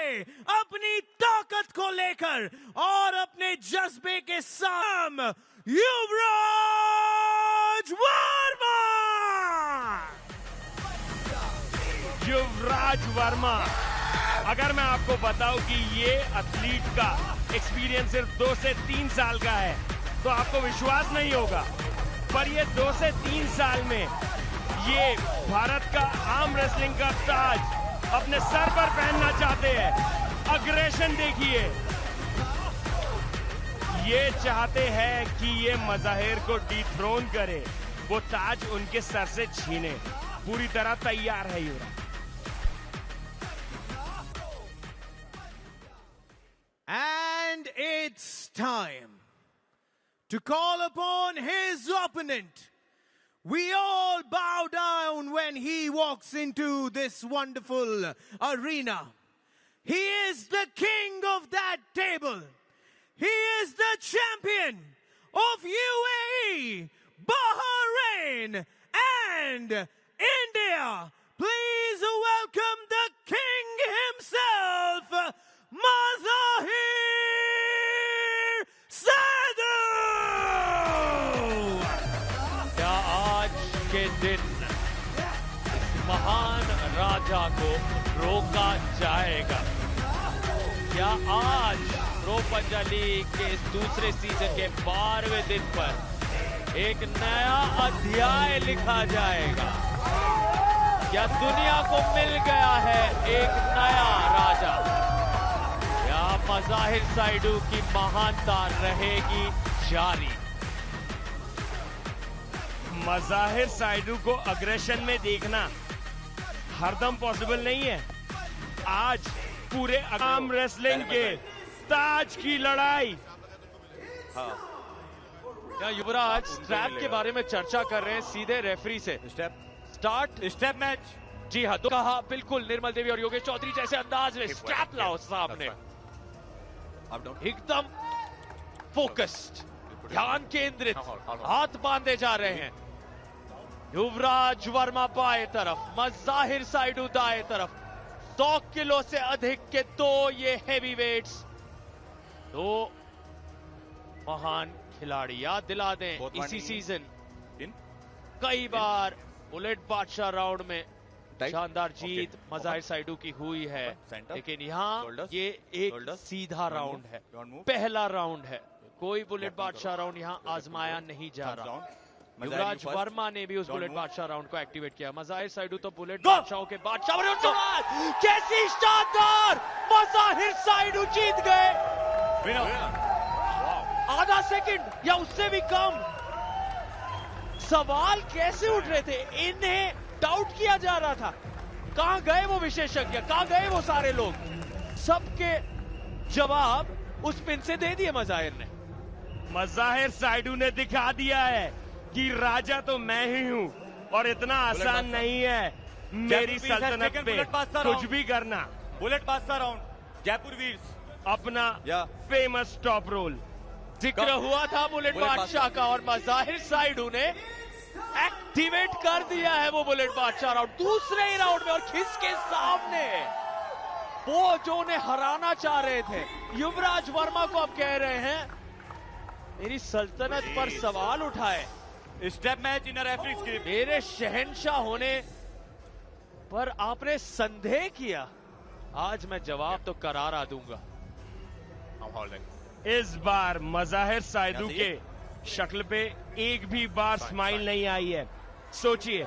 आए अपनी ताकत को लेकर और अपने जज्बे के साथ युवराज वर्मा। युवराज वर्मा, अगर मैं आपको बताऊं कि ये एथलीट का एक्सपीरियंस सिर्फ 2 से 3 साल का है तो आपको विश्वास नहीं होगा, पर ये 2 से 3 साल में ये भारत का आर्म रेसलिंग का ताज अपने सर पर पहनना चाहते हैं। अग्रेशन देखिए, ये चाहते हैं कि ये मज़ाहिर को डिथ्रोन करे, वो ताज उनके सर से छीने। पूरी तरह तैयार है युवराज। And it's time to call upon his opponent. We all bow down when he walks into this wonderful arena. He is the king of that table. He is the champion of UAE, Bahrain, and India. Please welcome the king himself, Mazahir Saadu! क्या आज के दिन इस महान राजा को रोका जाएगा? क्या आज प्रो पंजाली के इस दूसरे सीजन के 12वें दिन पर एक नया अध्याय लिखा जाएगा? क्या दुनिया को मिल गया है एक नया राजा? या मज़ाहिर साइडू की महानता रहेगी जारी? मज़ाहिर साइडू को अग्रेशन में देखना हरदम पॉसिबल नहीं है। आज पूरे आर्म रेसलिंग के ताज की लड़ाई। क्या युवराज स्ट्रैप के बारे में चर्चा कर रहे हैं सीधे रेफरी से? Start match. जी हाँ, तो कहा बिल्कुल निर्मल देवी और योगेश चौधरी जैसे अंदाज में स्ट्रैप लाओ सामने, एकदम फोकस्ड, ध्यान केंद्रित, हाथ बांधे जा रहे हैं। युवराज वर्मा बाएं तरफ, मज़ाहिर साइडू दाएं तरफ। 100 किलो से अधिक के दो ये हेवी वेट्स, दो महान खिलाड़ी। याद दिला दें, इसी सीजन कई बार बुलेट बादशाह राउंड में शानदार जीत मज़ाहिर साइडू की हुई है, लेकिन यहाँ ये एक सीधा राउंड है, पहला राउंड है। कोई बुलेट बादशाह राउंड यहाँ आजमाया नहीं जा रहा। युवराज वर्मा ने भी उस बुलेट बादशाह राउंड को एक्टिवेट किया। मज़ाहिर साइडू तो बुलेट बादशाहों के बादशाह। कैसी शानदार! मज़ाहिर साइडू जीत गए। आधा सेकंड या उससे भी कम। सवाल कैसे उठ रहे थे? इन्हें डाउट किया जा रहा था, कहां गए वो विशेषज्ञ, कहां गए वो सारे लोग? सबके जवाब उस पिन से दे दिए मज़ाहिर ने। मज़ाहिर साइडू ने दिखा दिया है कि राजा तो मैं ही हूं और इतना आसान नहीं है मेरी सल्तनत पे कुछ भी करना। बुलेट बादशाह राउंड, जयपुर वीर्स अपना फेमस टॉप रोल जिक्र हुआ था बुलेट बादशाह का, और मज़ाहिर साइडू ने एक्टिवेट कर दिया है वो बुलेट बादशाह राउंड दूसरे ही राउंड में, और खिस के सामने वो जो उन्हें हराना चाह रहे थे युवराज वर्मा को अब कह रहे हैं मेरी सल्तनत पर सवाल उठाए। स्टेप मैच इन रेफरी स्क्रिप्ट। मेरे शहंशाह होने पर आपने संदेह किया, आज मैं जवाब तो करारा दूंगा। इस बार मज़ाहिर साइडू के शक्ल पे एक भी बार स्माइल नहीं आई है। सोचिए,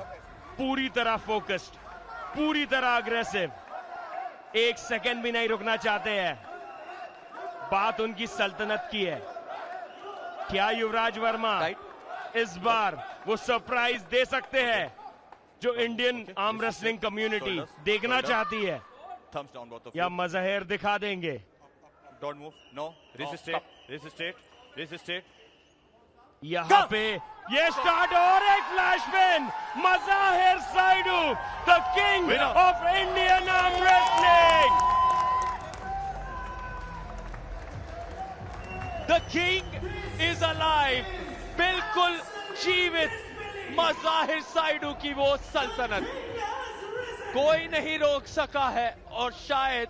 पूरी तरह फोकस्ड, पूरी तरह अग्रेसिव, एक सेकंड भी नहीं रुकना चाहते हैं। बात उनकी सल्तनत की है। क्या युवराज वर्मा इस बार वो सरप्राइज दे सकते हैं जो इंडियन आर्म रेसलिंग कम्युनिटी देखना चाहती है, या मज़ाहिर दिखा देंगे? Don't move, no, resisted. यहाँ पे ये स्टार्ट और एक flash pin. Mazahir Saidu, the king of Indian arm wrestling. The king is alive, बिल्कुल जीवित मज़ाहिर साइडू की वो सल्तनत कोई नहीं रोक सका है, और शायद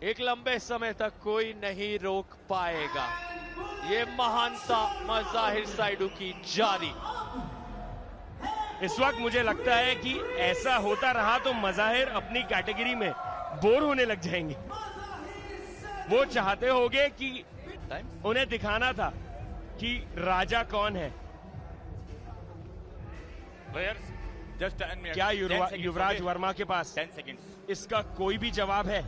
एक लंबे समय तक कोई नहीं रोक पाएगा। ये महानता मज़ाहिर साइडू की जारी। इस वक्त मुझे लगता है कि ऐसा होता रहा तो मज़ाहिर अपनी कैटेगरी में बोर होने लग जाएंगे। वो चाहते होंगे कि उन्हें दिखाना था कि राजा कौन है। Players, just 10 minutes. क्या 10 seconds, युवराज okay? वर्मा के पास 10 seconds. इसका कोई भी जवाब है?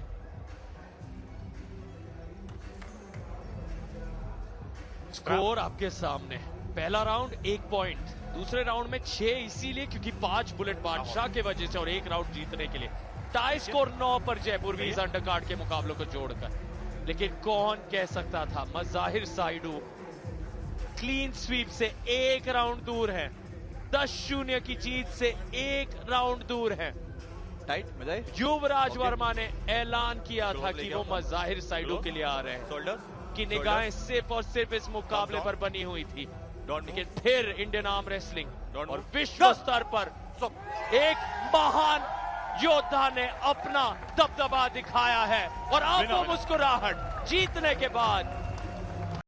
स्कोर आपके सामने। पहला राउंड 1 पॉइंट, दूसरे राउंड में 6 इसीलिए क्योंकि 5 बुलेट बादशाह के वजह से और 1 राउंड जीतने के लिए। टाई स्कोर 9 पर जयपुर वीज अंडरकार्ड के मुकाबलों को जोड़कर। लेकिन कौन कह सकता था मज़ाहिर साइडू क्लीन स्वीप से 1 राउंड दूर है, 10-0 की जीत से 1 राउंड दूर है। Tight, Muzahir. युवराज Okay. वर्मा ने ऐलान किया था Close कि ले वो जाओ। मज़ाहिर साइडू Close. के लिए आ रहे हैं, Shoulders. कि निगाहें सिर्फ और सिर्फ इस मुकाबले Down. पर बनी हुई थी। Don't लेकिन move. फिर इंडियन आर्म रेसलिंग Don't और move. विश्व Go. स्तर पर Stop. एक महान योद्धा ने अपना दबदबा दिखाया है। और आंखों Winner. मुस्कुराहट जीतने के बाद